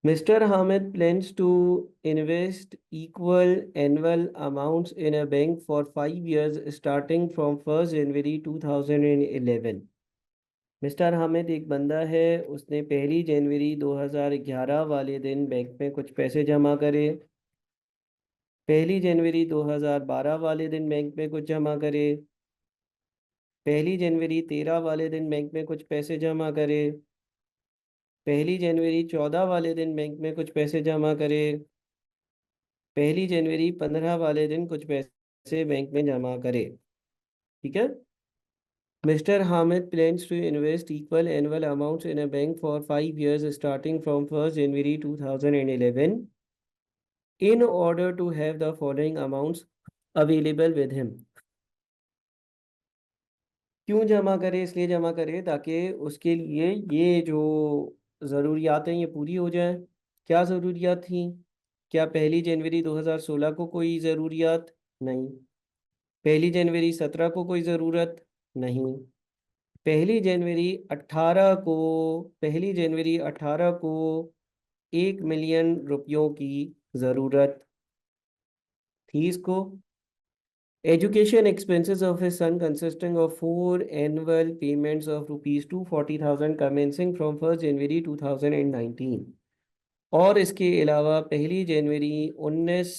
Mr. Hamid plans to invest equal annual amounts in a bank for 5 years starting from 1st January 2011. Mister Hamid एक बंदा है, उसने 1 जनवरी 2011 वाले दिन बैंक में कुछ पैसे जमा करे। 1 जनवरी 2012 वाले दिन बैंक में कुछ जमा करे। 1 जनवरी 13 वाले दिन बैंक में कुछ पैसे जमा करे। 1 जनवरी 14 वाले दिन बैंक में कुछ पैसे जमा करे। 1 जनवरी 15 वाले दिन कुछ पैसे बैंक में जमा करे। ठीक है। Mr. Hamid plans to invest equal annual amounts in a bank for 5 years starting from 1st January 2011 in order to have the following amounts available with him. क्यों जमा करे? इसलिए जमा करे ताकि उसके लिए ये जो ज़रूरियात हैं ये पूरी हो जाए। क्या ज़रूरियात थी? क्या 1 जनवरी 2016 को कोई ज़रूरियात? नहीं। 1 जनवरी 2017 को कोई ज़रूरत? नहीं। 1 जनवरी 2018 को 1 मिलियन रुपयों की ज़रूरत थी इसको। Education expenses of his son consisting of 4 annual payments of rupees 240,000 commencing from 1st January 2019 और इसके अलावा 1 जनवरी 2019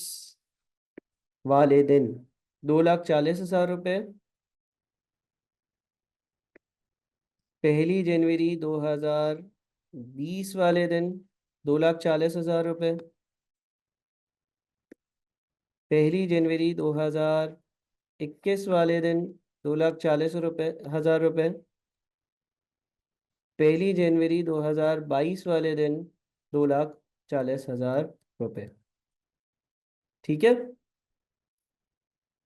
वाले दिन 2,40,000 रुपये। 1 जनवरी 2020 वाले दिन 2,40,000 रुपये। 1 जनवरी 2021 वाले दिन 2,40,000 रुपये। 1 जनवरी 2022 वाले दिन 2,40,000 रुपये। ठीक है।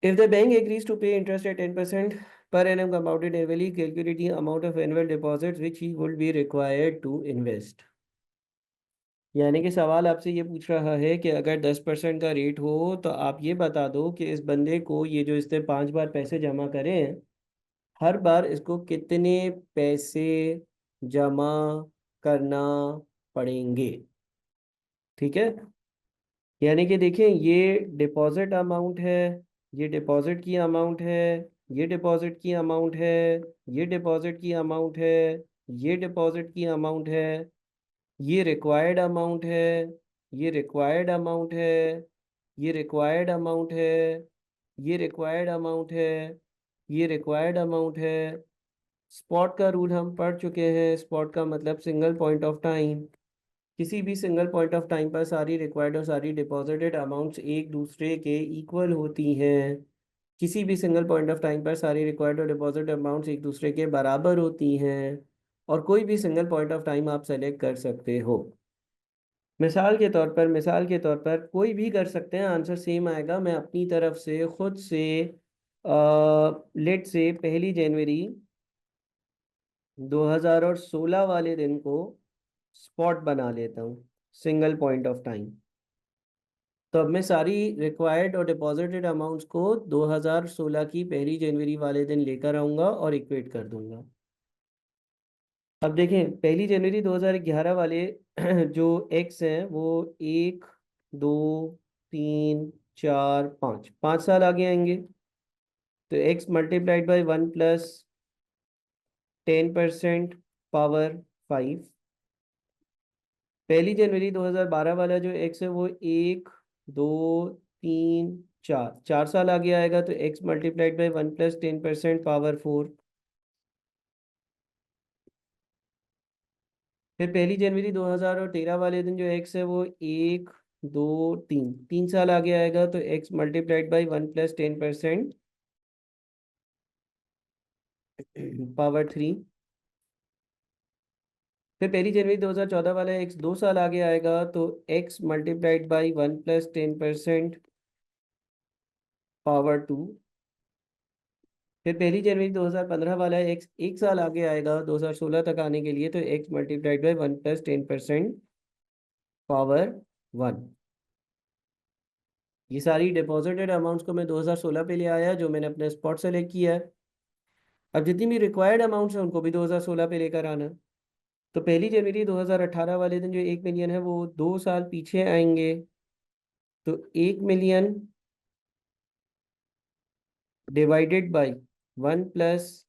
If the bank agrees to pay interest at 10% per annum compounded annually, calculate the amount of annual deposits which he would be required to invest. यानी कि सवाल आपसे ये पूछ रहा है कि अगर 10% का रेट हो तो आप ये बता दो कि इस बंदे को ये जो इसने 5 बार पैसे जमा करे हैं, हर बार इसको कितने पैसे जमा करना पड़ेंगे। ठीक है। यानी कि देखें, ये डिपॉजिट अमाउंट है, ये डिपॉजिट की अमाउंट है, ये डिपॉजिट की अमाउंट है, ये डिपॉजिट की अमाउंट है, ये डिपॉजिट की अमाउंट है, ये रिक्वायर्ड अमाउंट है, ये रिक्वायर्ड अमाउंट है, ये रिक्वायर्ड अमाउंट है, ये रिक्वायर्ड अमाउंट है, ये रिक्वायर्ड अमाउंट है। स्पॉट का रूल हम पढ़ चुके हैं। स्पॉट का मतलब सिंगल पॉइंट ऑफ टाइम। किसी भी सिंगल पॉइंट ऑफ टाइम पर सारी रिक्वायर्ड और सारी डिपॉजिटेड अमाउंट्स एक दूसरे के इक्वल होती हैं। किसी भी सिंगल पॉइंट ऑफ टाइम पर सारी रिक्वायर्ड और डिपॉजिट अमाउंट्स एक दूसरे के बराबर होती हैं और कोई भी सिंगल पॉइंट ऑफ टाइम आप सेलेक्ट कर सकते हो। मिसाल के तौर पर कोई भी कर सकते हैं, आंसर सेम आएगा। मैं अपनी तरफ से खुद से लेट से 1 जनवरी 2016 वाले दिन को स्पॉट बना लेता हूँ, सिंगल पॉइंट ऑफ टाइम। तो अब मैं सारी रिक्वायर्ड और डिपॉजिटेड अमाउंट्स को 2016 की 1 जनवरी वाले दिन लेकर आऊँगा और इक्वेट कर दूंगा। अब देखें, 1 जनवरी 2011 वाले जो एक्स हैं वो 1, 2, 3, 4, 5 साल आगे आएंगे। तो x multiplied by 1 plus 10% power 5। 1 जनवरी 2012 वाला जो एक्स है वो 1, 2, 3, 4 साल आगे आएगा। तो x multiplied by 1 plus 10% power 4। फिर 1 जनवरी 2013 वाले दिन जो एक्स है वो 1, 2, 3 साल आगे आएगा। तो x multiplied by 1 plus 10% power 3। फिर 1 जनवरी 2014 वाला एक्स 2 साल आगे आएगा। तो x multiplied by 1 plus 10% power 2। फिर 1 जनवरी 2015 वाला एक्स 1 साल आगे आएगा 2016 तक आने के लिए। तो x multiplied by 1 plus 10% power 1। ये सारी डिपॉजिटेड अमाउंट्स को मैं 2016 पे ले आया, जो मैंने अपने स्पॉट सेलेक्ट किया है। अब जितनी भी रिक्वायर्ड अमाउंट्स हैं उनको भी 2016 पे लेकर आना। तो 1 जनवरी 2018 वाले दिन जो 1 मिलियन है वो 2 साल पीछे आएंगे। तो 1 मिलियन डिवाइडेड बाई 1 +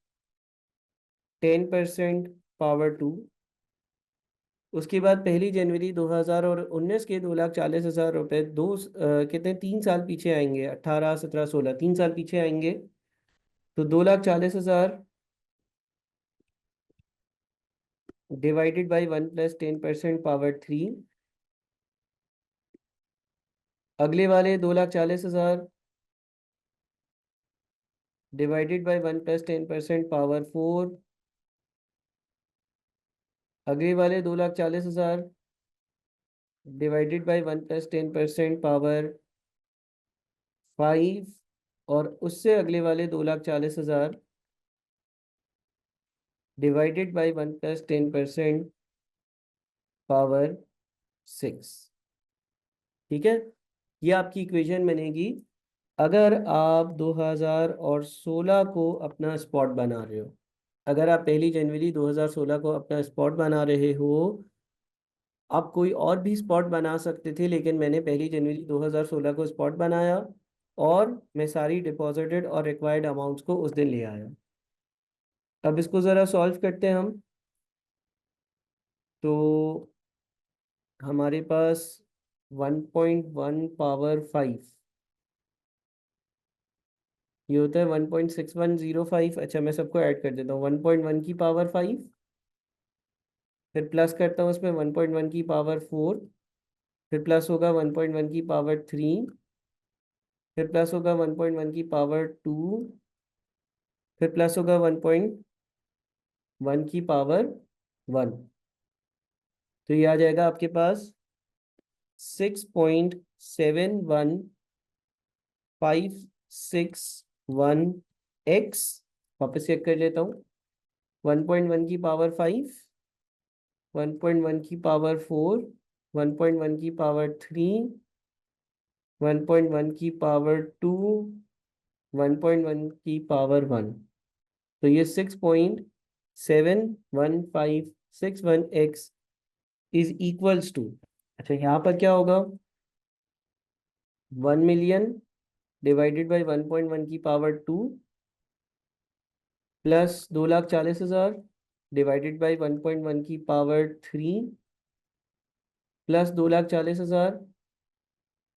10% पावर 2। उसके बाद 1 जनवरी 2019 के 2,40,000 रुपये कितने 3 साल पीछे आएंगे, 18, 17, 16, 3 साल पीछे आएंगे। तो 2,40,000 डिवाइडेड बाई 1 + 10% पावर 3। अगले वाले 2,40,000 डिवाइडेड बाई 1 + 10% पावर 4। अगले वाले 2,40,000 डिवाइडेड बाई 1 + 10% पावर 5। और उससे अगले वाले 2,40,000 डिवाइडेड बाई 1 + 10% पावर 6। ठीक है, ये आपकी इक्वेशन बनेगी अगर आप 2016 को अपना स्पॉट बना रहे हो। अगर आप 1 जनवरी 2016 को अपना स्पॉट बना रहे हो, आप कोई और भी स्पॉट बना सकते थे, लेकिन मैंने 1 जनवरी 2016 को स्पॉट बनाया और मैं सारी डिपॉजिटेड और रिक्वायर्ड अमाउंट्स को उस दिन ले आया। अब इसको ज़रा सॉल्व करते हैं हम। तो हमारे पास 1.1 पावर 5, ये होता है 1.6105। अच्छा, मैं सबको ऐड कर देता हूँ। 1.1 की पावर 5, फिर प्लस करता हूँ उसमें 1.1 की पावर 4, फिर प्लस होगा 1.1 की पावर 3, फिर प्लस होगा 1.1 की पावर 2, फिर प्लस होगा 1.1 की पावर 1। तो ये आ जाएगा आपके पास 6.7156 वापस चेक कर लेता हूँ। 1.1 की पावर 5, 1.1 की पावर 4, 1.1 की पावर 3, 1.1 की पावर 2, 1.1 की पावर 1। तो ये 6.7156 इज इक्वल्स टू, अच्छा यहाँ पर क्या होगा, 1 मिलियन डिवाइडेड बाई 1.1 की पावर 2 प्लस 2,40,000 डिवाइडेड बाई 1.1 की पावर 3 प्लस 2,40,000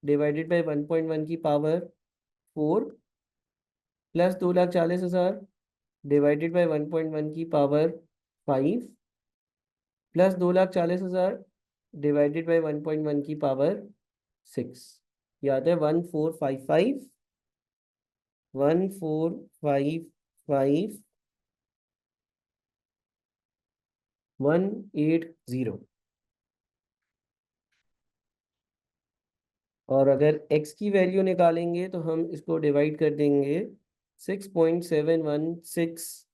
डिवाइडेड बाई 1.1 की पावर 4 प्लस 2,40,000 डिवाइडेड बाई 1.1 की पावर 5 प्लस 2,40,000 डिवाइडेड बाई 1.1 की पावर 6। याद है 1455, 1455 180। और अगर x की वैल्यू निकालेंगे तो हम इसको डिवाइड कर देंगे 6.716,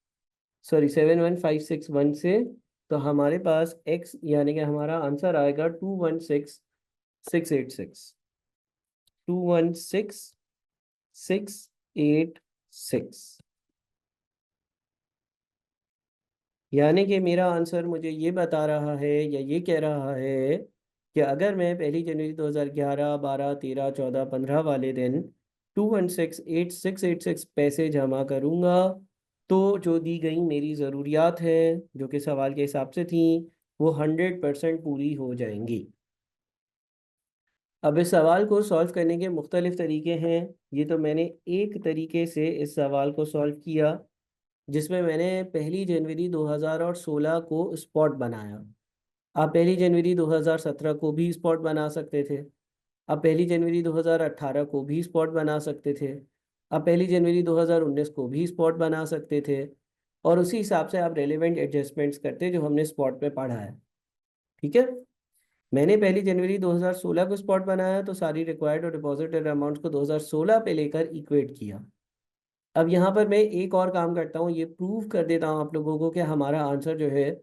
सॉरी 71561 से। तो हमारे पास x यानी कि हमारा आंसर आएगा 216,686, 216,686। यानी कि मेरा आंसर मुझे ये बता रहा है या ये कह रहा है कि अगर मैं 1 जनवरी 2011, 12, 13, 14, 15 वाले दिन 216,8686 पैसे जमा करूंगा, तो जो दी गई मेरी ज़रूरियात हैं जो कि सवाल के हिसाब से थी, वो 100% पूरी हो जाएंगी। अब इस सवाल को सॉल्व करने के मुख्तलिफ तरीके हैं। ये तो मैंने एक तरीके से इस सवाल को सॉल्व किया, जिसमें मैंने 1 जनवरी 2016 को स्पॉट बनाया। आप 1 जनवरी 2017 को भी स्पॉट बना सकते थे। आप 1 जनवरी 2018 को भी स्पॉट बना सकते थे। आप 1 जनवरी 2019 को भी स्पॉट बना सकते थे। और उसी हिसाब से आप रेलेवेंट एडजस्टमेंट्स करते जो हमने स्पॉट पे पढ़ा है। ठीक है, मैंने 1 जनवरी 2016 को स्पॉट बनाया तो सारी रिक्वायर्ड और डिपॉजिटेड अमाउंट्स को 2016 पे लेकर इक्वेट किया। अब यहाँ पर मैं एक और काम करता हूँ, ये प्रूव कर देता हूँ आप लोगों को कि हमारा आंसर जो है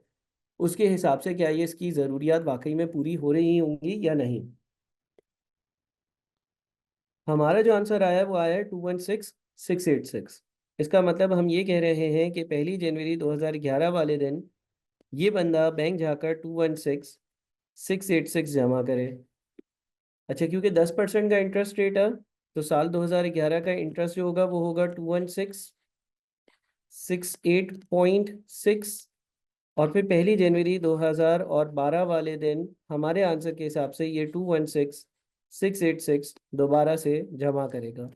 उसके हिसाब से क्या ये इसकी ज़रूरियात वाकई में पूरी हो रही होंगी या नहीं। हमारा जो आंसर आया वो आया है 216,686। इसका मतलब हम ये कह रहे हैं कि 1 जनवरी 2011 वाले दिन ये बंदा बैंक जाकर 216,686 जमा करे। अच्छा, क्योंकि 10% का इंटरेस्ट रेट है, तो साल 2011 का इंटरेस्ट जो होगा वो होगा 216,688.6। और फिर 1 जनवरी 2012 वाले दिन हमारे आंसर के हिसाब से ये 216,686 दोबारा से जमा करेगा।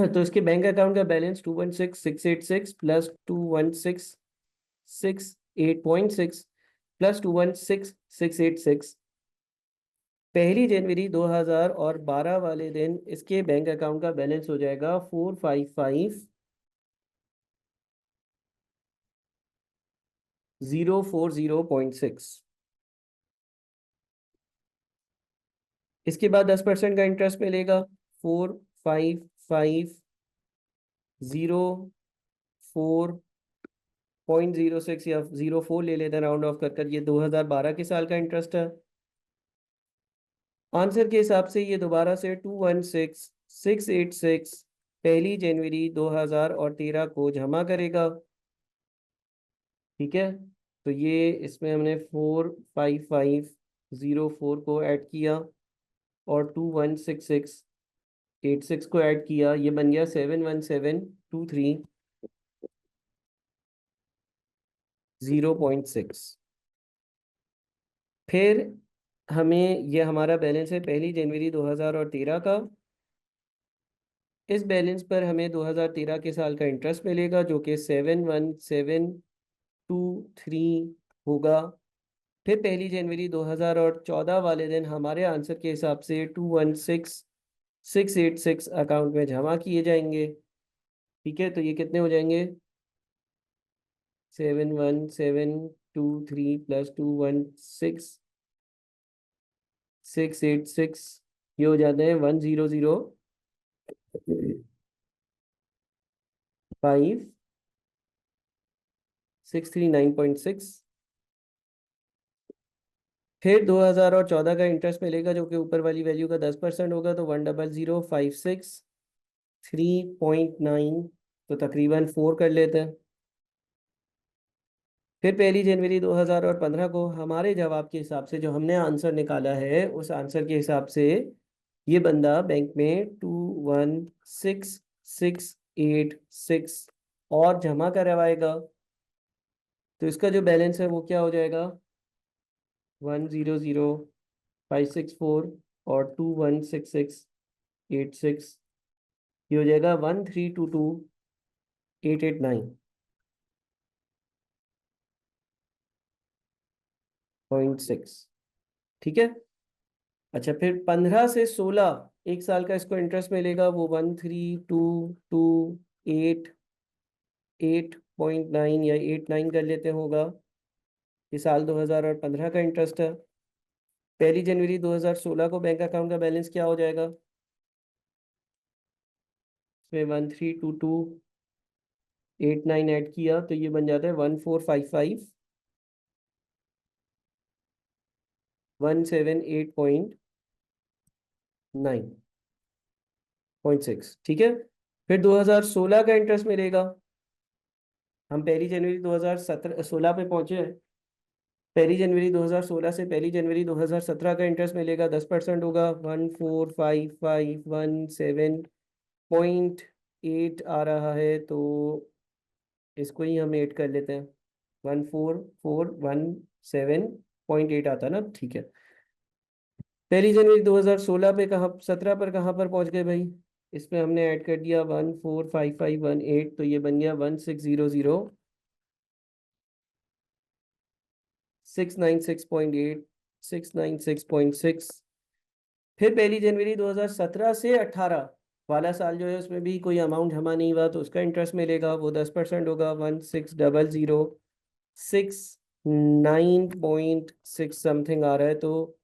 तो इसके बैंक अकाउंट का बैलेंस 216,686 प्लस 216,688.6 प्लस 216,686। 1 जनवरी 2012 वाले दिन इसके बैंक अकाउंट का बैलेंस हो जाएगा 455,040.6। इसके बाद 10% का इंटरेस्ट मिलेगा 455,040.06 या 04 ले लेते हैं राउंड ऑफ कर ये 2012 के साल का इंटरेस्ट है। आंसर के हिसाब से ये दोबारा से 216,686 1 जनवरी 2013 को जमा करेगा। ठीक है, तो ये इसमें हमने 455,040 को ऐड किया और 216,686 को ऐड किया, ये बन गया 71723.0.6। फिर हमें ये हमारा बैलेंस है 1 जनवरी 2013 का। इस बैलेंस पर हमें 2013 के साल का इंटरेस्ट मिलेगा जो कि 71723 होगा। फिर 1 जनवरी 2014 वाले दिन हमारे आंसर के हिसाब से 216,686 अकाउंट में जमा किए जाएंगे। ठीक है, तो ये कितने हो जाएंगे? 71723 प्लस 216,686, ये हो जाते हैं 100,5,639.6। फिर 2014 का इंटरेस्ट मिलेगा जो कि ऊपर वाली वैल्यू का 10% होगा, तो 100,563.9, तो तकरीबन 4 कर लेते हैं। फिर 1 जनवरी 2015 को हमारे जवाब के हिसाब से जो हमने आंसर निकाला है उस आंसर के हिसाब से ये बंदा बैंक में 216,686 और जमा करवाएगा। तो इसका जो बैलेंस है वो क्या हो जाएगा? 100,564 और 216,686, ये हो जाएगा 132,889.6। ठीक है। अच्छा, फिर 15 से 16 एक साल का इसको इंटरेस्ट मिलेगा, वो 132,288.9 या 89 कर लेते होगा। ये साल 2015 का इंटरेस्ट है। 1 जनवरी 2016 को बैंक अकाउंट का बैलेंस क्या हो जाएगा? इसमें 132,289 ऐड किया तो ये बन जाता है 1,455,178.9.6। ठीक है। फिर 2016 का इंटरेस्ट मिलेगा। हम 1 जनवरी 2017 पे पहुंचे हैं। 1 जनवरी 2016 से 1 जनवरी 2017 का इंटरेस्ट मिलेगा, 10% होगा, 1,455,107.8 आ रहा है, तो इसको ही हम 8 कर लेते हैं। 1,4,417.8 आता है ना। ठीक है। 1 जनवरी 2016 पे कहाँ, 17 पर कहाँ पर पहुंच गए भाई? इसमें हमने ऐड कर दिया 1,455,108, तो ये बन गया 1,600,696.8, 696.6। फिर 1 जनवरी 2017 से 18 वाला साल जो है उसमें भी कोई अमाउंट जमा नहीं हुआ, तो उसका इंटरेस्ट मिलेगा, वो 10% होगा, 1,600,609.6 समथिंग आ रहा है, तो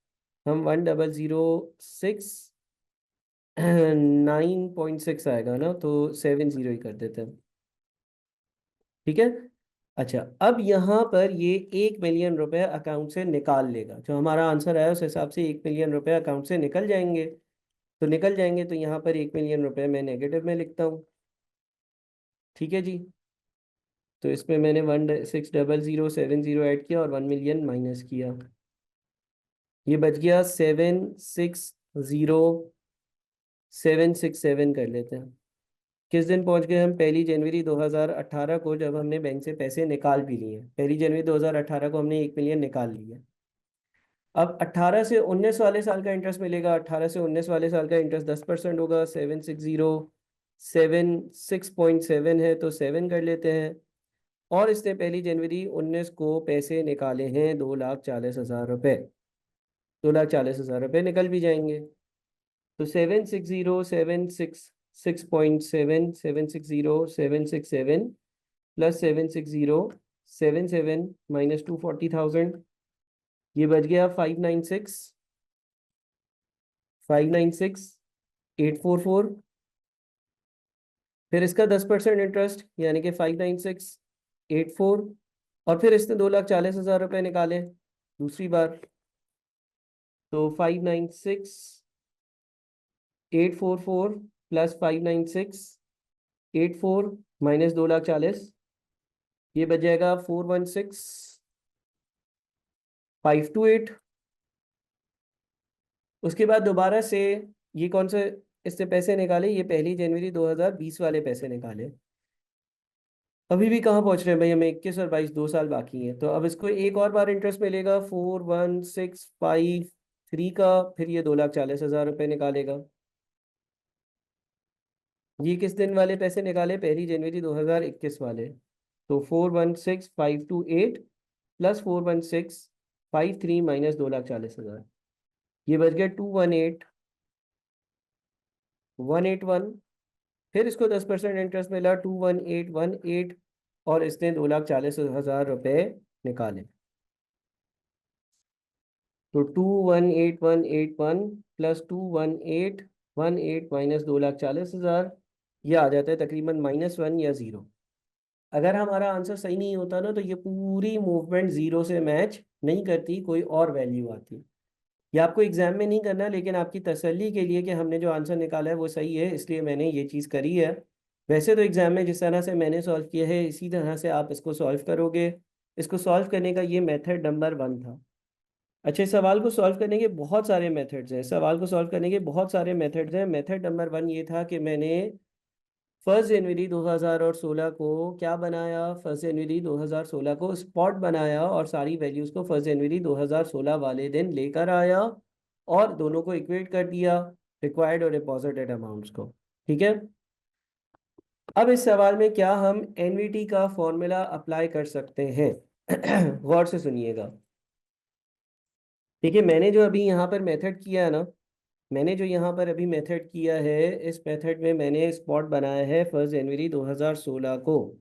हम 1,006,9.6 आएगा ना, तो 70 ही कर देते हैं। ठीक है। अच्छा, अब यहाँ पर ये 1 मिलियन रुपए अकाउंट से निकाल लेगा। जो हमारा आंसर आया उस हिसाब से 1 मिलियन रुपए अकाउंट से निकल जाएंगे। तो निकल जाएंगे तो यहाँ पर 1 मिलियन रुपए मैं नेगेटिव में लिखता हूँ। ठीक है जी। तो इसमें मैंने 160070 ऐड किया और 1 मिलियन माइनस किया। ये बच गया 760767 कर लेते हैं। किस दिन पहुंच गए हम? 1 जनवरी 2018 को, जब हमने बैंक से पैसे निकाल भी लिए। 1 जनवरी 2018 को हमने 1 मिलियन निकाल लिया। अब 18 से 19 वाले साल का इंटरेस्ट मिलेगा। 18 से 19 वाले साल का इंटरेस्ट 10% होगा। 7607 है तो 7 कर लेते हैं। और इसने 1 जनवरी 2019 को पैसे निकाले हैं 2,40,000 रुपये। 2,40,000 रुपये निकल भी जाएंगे। तो 760767 760767 प्लस 7607 माइनस 240,000, ये बच गया 596,844। फिर इसका 10% इंटरेस्ट यानी कि 596,84। और फिर इसने 2,40,000 रुपये निकाले दूसरी बार। तो 596,844 प्लस 596,84 माइनस 2,40,000, ये बच जाएगा 416,528। उसके बाद दोबारा से ये कौन से इससे पैसे निकाले? ये 1 जनवरी 2020 वाले पैसे निकाले। अभी भी कहाँ पहुंच रहे हैं भाई? हमें 21 और 22 2 साल बाकी हैं। तो अब इसको एक और बार इंटरेस्ट मिलेगा 41653 का। फिर ये 2,40,000 रुपये निकालेगा। ये किस दिन वाले पैसे निकाले? 1 जनवरी 2021 वाले। तो 416,528 प्लस 416,53 माइनस 2,40,000, ये बच गया 218,181। फिर इसको 10% इंटरेस्ट मिला 218,118 और इसने 2,40,000 रुपये निकाले। तो 218,181 प्लस 218,118 माइनस 2,40,000, ये आ जाता है तकरीबन -1 या 0। अगर हमारा आंसर सही नहीं होता ना, तो ये पूरी मूवमेंट 0 से मैच नहीं करती, कोई और वैल्यू आती। ये आपको एग्जाम में नहीं करना, लेकिन आपकी तसल्ली के लिए कि हमने जो आंसर निकाला है वो सही है, इसलिए मैंने ये चीज़ करी है। वैसे तो एग्जाम में जिस तरह से मैंने सॉल्व किया है इसी तरह से आप इसको सॉल्व करोगे। इसको सॉल्व करने का ये मेथड नंबर 1 था। अच्छा, इस सवाल को सॉल्व करने के बहुत सारे मेथड्स हैं। सवाल को सॉल्व करने के बहुत सारे मेथड्स हैं। मेथड नंबर 1 ये था कि मैंने 1 जनवरी 2016 को क्या बनाया? 1 जनवरी 2016 को स्पॉट बनाया और सारी वैल्यूज़ को 1 जनवरी 2016 वाले दिन लेकर आया और दोनों को इक्वेट कर दिया, रिक्वायर्ड और डिपॉजिटेड अमाउंट्स को। ठीक है। अब इस सवाल में क्या हम एनवीटी का फॉर्मूला अप्लाई कर सकते हैं? गौर से सुनिएगा। देखिए, मैंने जो अभी यहाँ पर मेथड किया है ना, मैंने जो यहाँ पर अभी मेथड किया है, इस मेथड में मैंने स्पॉट बनाया है 1 जनवरी 2016 को।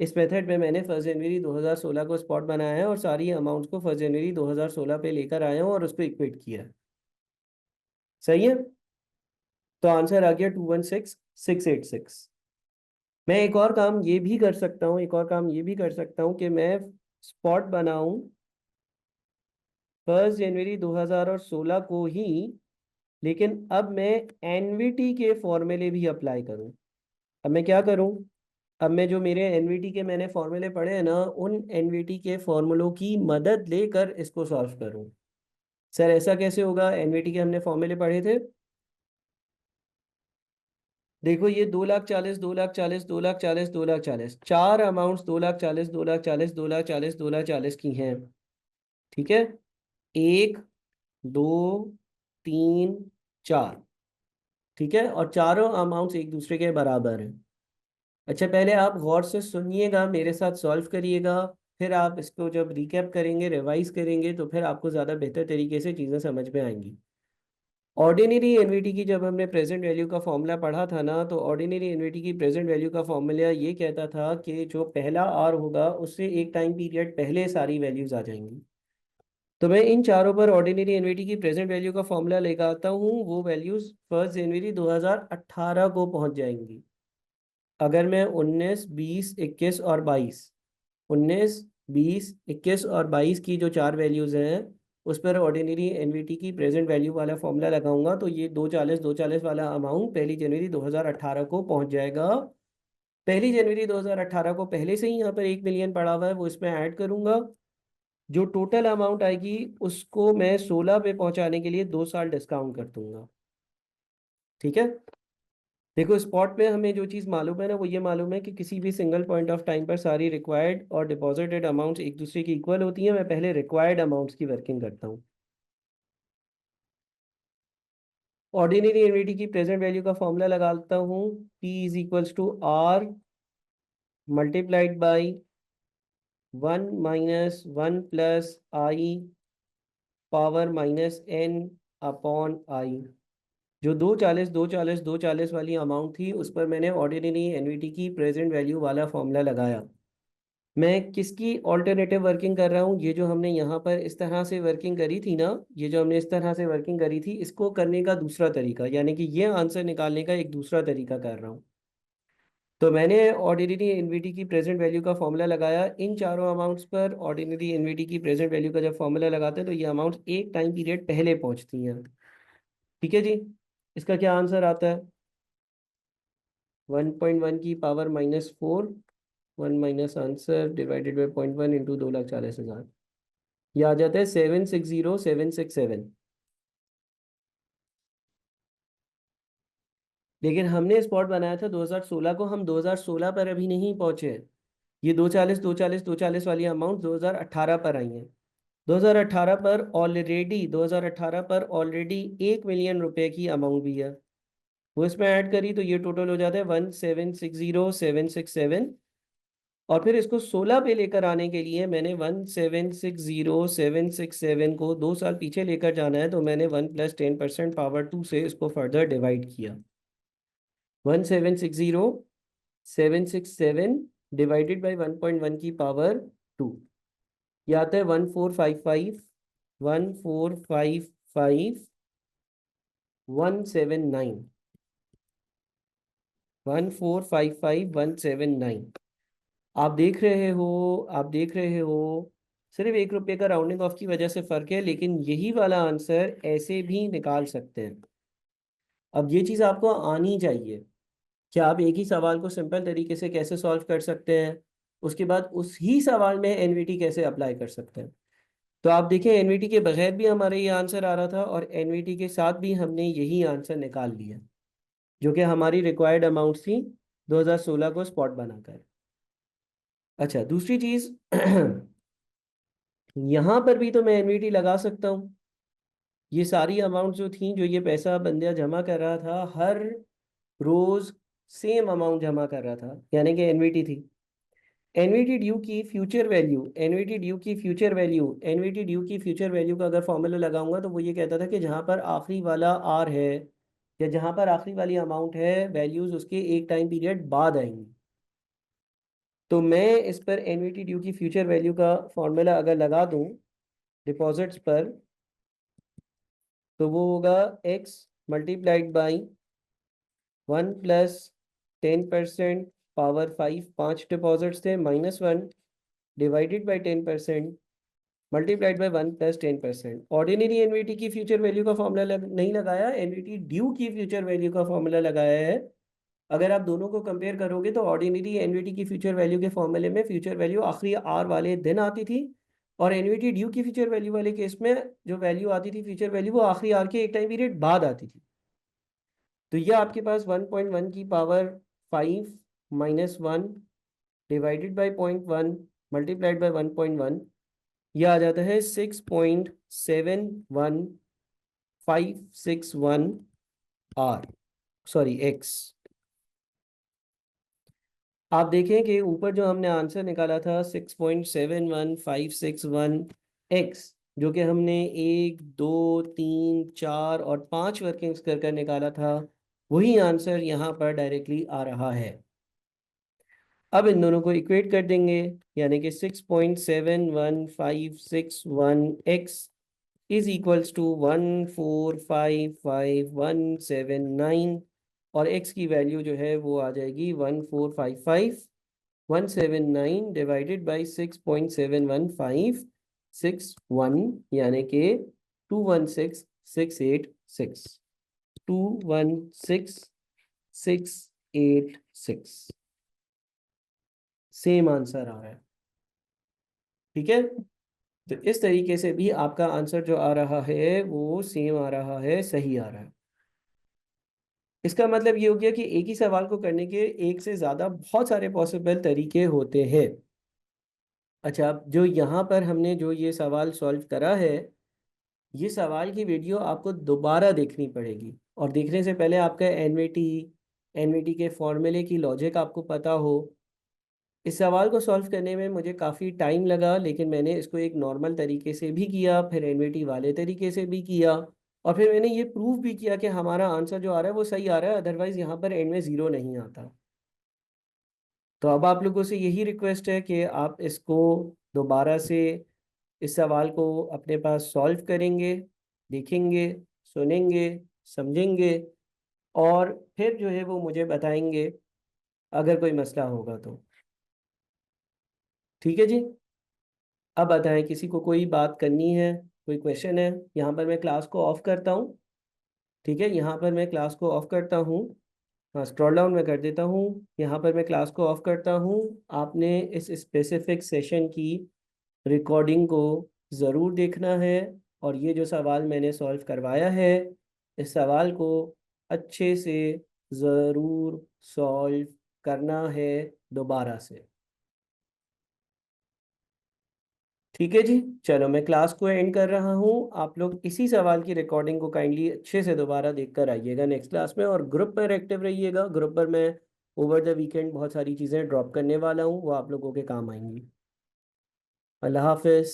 इस मेथड में मैंने 1 जनवरी 2016 को स्पॉट बनाया है और सारी अमाउंट्स को 1 जनवरी 2016 पे लेकर आया हूँ और उसको इक्वेट किया। सही है। तो आंसर आ गया 216,686। मैं एक और काम ये भी कर सकता हूँ, एक और काम ये भी कर सकता हूँ कि मैं स्पॉट बनाऊँ 1 जनवरी 2016 को ही, लेकिन अब मैं एनवीटी के फॉर्मूले भी अप्लाई करूं। अब मैं क्या करूं? अब मैं जो मेरे एनवीटी के मैंने फॉर्मूले पढ़े हैं ना, उन एनवीटी के फॉर्मूलों की मदद लेकर इसको सॉल्व करूं। सर ऐसा कैसे होगा? एनवीटी के हमने फॉर्मूले पढ़े थे। देखो, ये 2,40,000 2,40,000 2,40,000 2,40,000 चार अमाउंट्स 2,40,000 2,40,000 2,40,000 2,40,000 की हैं। ठीक है। 1 2 3 4। ठीक है। और चारों अमाउंट्स एक दूसरे के बराबर हैं। अच्छा, पहले आप गौर से सुनिएगा, मेरे साथ सॉल्व करिएगा। फिर आप इसको जब रिकैप करेंगे, रिवाइज करेंगे, तो फिर आपको ज़्यादा बेहतर तरीके से चीज़ें समझ में आएंगी। ऑर्डिनरी एनवीटी की जब हमने प्रेजेंट वैल्यू का फॉर्मूला पढ़ा था ना, तो ऑर्डिनरी एनवीटी की प्रेजेंट वैल्यू का फॉर्मूला ये कहता था कि जो पहला आर होगा उससे एक टाइम पीरियड पहले सारी वैल्यूज आ जाएंगी। तो मैं इन चारों पर ऑर्डिनरी एनवीटी की प्रेजेंट वैल्यू का फॉर्मूला लेकर आता हूँ। वो वैल्यूज 1 जनवरी 2018 को पहुंच जाएंगी। अगर मैं 19 20 21 और 22, 19 20 21 और 22 की जो चार वैल्यूज हैं उस पर ऑर्डिनरी एनवीटी की प्रेजेंट वैल्यू वाला फॉर्मूला लगाऊंगा, तो ये 240 240 वाला अमाउंट 1 जनवरी 2018 को पहुंच जाएगा। पहली जनवरी 2018 को पहले से ही यहाँ पर 1 मिलियन पड़ा हुआ है, वो इसमें ऐड करूंगा। जो टोटल अमाउंट आएगी उसको मैं 16 पे पहुंचाने के लिए 2 साल डिस्काउंट कर दूंगा। ठीक है। देखो स्पॉट पे हमें जो चीज़ मालूम है ना, वो ये मालूम है कि किसी भी सिंगल पॉइंट ऑफ टाइम पर सारी रिक्वायर्ड और डिपॉजिटेड अमाउंट्स एक दूसरे की इक्वल होती हैं। मैं पहले रिक्वायर्ड अमाउंट्स की वर्किंग करता हूँ। ऑर्डिनरी एनवीटी की प्रेजेंट वैल्यू का फॉर्मूला लगाता हूँ, P is equals to R multiplied by 1 - 1 plus I power -n upon I। जो 240 वाली अमाउंट थी उस पर मैंने ऑर्डिनरी एनवीटी की प्रेजेंट वैल्यू वाला फॉर्मूला लगाया। मैं किसकी ऑल्टरनेटिव वर्किंग कर रहा हूँ? ये जो हमने यहाँ पर इस तरह से वर्किंग करी थी ना, ये जो हमने इस तरह से वर्किंग करी थी, इसको करने का दूसरा तरीका, यानी कि ये आंसर निकालने का एक दूसरा तरीका कर रहा हूँ। तो मैंने ऑर्डिनरी एनवीटी की प्रेजेंट वैल्यू का फॉर्मूला लगाया इन चारों अमाउंट्स पर। ऑर्डिनरी एनवीटी की प्रेजेंट वैल्यू का जब फॉर्मूला लगाते हैं तो ये अमाउंट एक टाइम पीरियड पहले पहुंचती हैं। ठीक है जी। इसका क्या आंसर आता है? 1.1 की power -4, 1 minus answer divided by 0.1 into 2,40,000। ये आ जाता है 760,767। लेकिन हमने स्पॉट बनाया था 2016 को, हम 2016 पर अभी नहीं पहुंचे हैं। ये 240 वाली अमाउंट 2018 पर आई है। 2018 पर ऑलरेडी 1 मिलियन रुपए की अमाउंट भी है, वो इसमें ऐड करी तो ये टोटल हो जाता है 1,760,767। और फिर इसको 16 पे लेकर आने के लिए मैंने 1,760,767 को 2 साल पीछे लेकर जाना है, तो मैंने 1 + 10% पावर 2 से इसको फर्दर डिवाइड किया। 1,760,767 डिवाइडेड बाई 1.1 की पावर 2, ये आता है 1,455,179। 1,455,179। आप देख रहे हो सिर्फ 1 रुपये का राउंडिंग ऑफ की वजह से फर्क है, लेकिन यही वाला आंसर ऐसे भी निकाल सकते हैं। अब ये चीज़ आपको आनी चाहिए कि आप एक ही सवाल को सिंपल तरीके से कैसे सॉल्व कर सकते हैं, उसके बाद उस ही सवाल में एनवीटी कैसे अप्लाई कर सकते हैं। तो आप देखें एनवीटी के बगैर भी हमारे ये आंसर आ रहा था और एनवीटी के साथ भी हमने यही आंसर निकाल लिया, जो कि हमारी रिक्वायर्ड अमाउंट थी 2016 को स्पॉट बनाकर। अच्छा, दूसरी चीज़ यहाँ पर भी तो मैं एनवीटी लगा सकता हूँ। ये सारी अमाउंट जो थी, जो ये पैसा बंदा जमा कर रहा था हर रोज सेम अमाउंट जमा कर रहा था, यानी कि एनवीटी थी। एनवीटी ड्यू की फ्यूचर वैल्यू, एनवीटी ड्यू की फ्यूचर वैल्यू, एनवीटी ड्यू की फ्यूचर वैल्यू का अगर फॉर्मूला लगाऊंगा तो वो ये कहता था कि जहाँ पर आखिरी वाला आर है या जहाँ पर आखिरी वाली अमाउंट है, वैल्यूज उसके एक टाइम पीरियड बाद आएंगी। तो मैं इस पर एनवीटी ड्यू की फ्यूचर वैल्यू का फॉर्मूला अगर लगा दूं डिपॉजिट्स पर, तो वो होगा x multiplied by 1 + 10% power 5, 5 deposits थे, -1 divided by 10% multiplied by 1 + 10%। Ordinary annuity की फ्यूचर वैल्यू का फॉर्मूला नहीं लगाया, एनवीटी ड्यू की फ्यूचर वैल्यू का फॉर्मूला लगाया है। अगर आप दोनों को कंपेयर करोगे तो ऑर्डिनरी एनवीटी की फ्यूचर वैल्यू के फॉर्मूले में फ्यूचर वैल्यू आखिरी आर वाले दिन आती थी, और एनवीटी ड्यू की फ्यूचर वैल्यू वाले केस में जो वैल्यू आती थी फ्यूचर वैल्यू, वो आखिरी आर के एक टाइम पीरियड बाद आती थी। तो ये आपके पास 1.1 की power 5 -1 divided by 0.1 multiplied by 1.1, यह आ जाता है 6.71561 आर, सॉरी एक्स। आप देखें कि ऊपर जो हमने आंसर निकाला था 6.71561 एक्स, जो कि हमने 1, 2, 3, 4 और 5 वर्किंग्स कर कर निकाला था, वही आंसर यहाँ पर डायरेक्टली आ रहा है। अब इन दोनों को इक्वेट कर देंगे, यानी कि 6.71561 एक्स इज इक्वल्स टू 1,455,179, और x की वैल्यू जो है वो आ जाएगी 1,455,179 डिवाइडेड बाई 6.71561, यानी कि 216,686, 216,686। सेम आंसर आ रहा है। ठीक है, तो इस तरीके से भी आपका आंसर जो आ रहा है वो सेम आ रहा है, सही आ रहा है। इसका मतलब ये हो गया कि एक ही सवाल को करने के एक से ज्यादा बहुत सारे पॉसिबल तरीके होते हैं। अच्छा, अब जो यहाँ पर हमने जो ये सवाल सॉल्व करा है, ये सवाल की वीडियो आपको दोबारा देखनी पड़ेगी, और देखने से पहले आपका एनवीटी एनवीटी के फॉर्मूले की लॉजिक आपको पता हो। इस सवाल को सॉल्व करने में मुझे काफ़ी टाइम लगा, लेकिन मैंने इसको एक नॉर्मल तरीके से भी किया, फिर एनवीटी वाले तरीके से भी किया, और फिर मैंने ये प्रूव भी किया कि हमारा आंसर जो आ रहा है वो सही आ रहा है, अदरवाइज यहाँ पर एंड में ज़ीरो नहीं आता। तो अब आप लोगों से यही रिक्वेस्ट है कि आप इसको दोबारा से, इस सवाल को अपने पास सॉल्व करेंगे, देखेंगे, सुनेंगे, समझेंगे, और फिर जो है वो मुझे बताएंगे अगर कोई मसला होगा तो। ठीक है जी। अब बताएं, किसी को कोई बात करनी है, कोई क्वेश्चन है? यहाँ पर मैं क्लास को ऑफ करता हूँ। ठीक है, यहाँ पर मैं क्लास को ऑफ करता हूँ। हाँ, स्क्रॉल डाउन में कर देता हूँ। यहाँ पर मैं क्लास को ऑफ करता हूँ। आपने इस स्पेसिफिक सेशन की रिकॉर्डिंग को ज़रूर देखना है, और ये जो सवाल मैंने सॉल्व करवाया है, इस सवाल को अच्छे से ज़रूर सॉल्व करना है दोबारा से। ठीक है जी, चलो मैं क्लास को एंड कर रहा हूँ। आप लोग इसी सवाल की रिकॉर्डिंग को काइंडली अच्छे से दोबारा देखकर आइएगा नेक्स्ट क्लास में, और ग्रुप पर एक्टिव रहिएगा। ग्रुप पर मैं ओवर द वीकेंड बहुत सारी चीज़ें ड्रॉप करने वाला हूँ, वो आप लोगों के काम आएंगी। अल्लाह हाफिज़।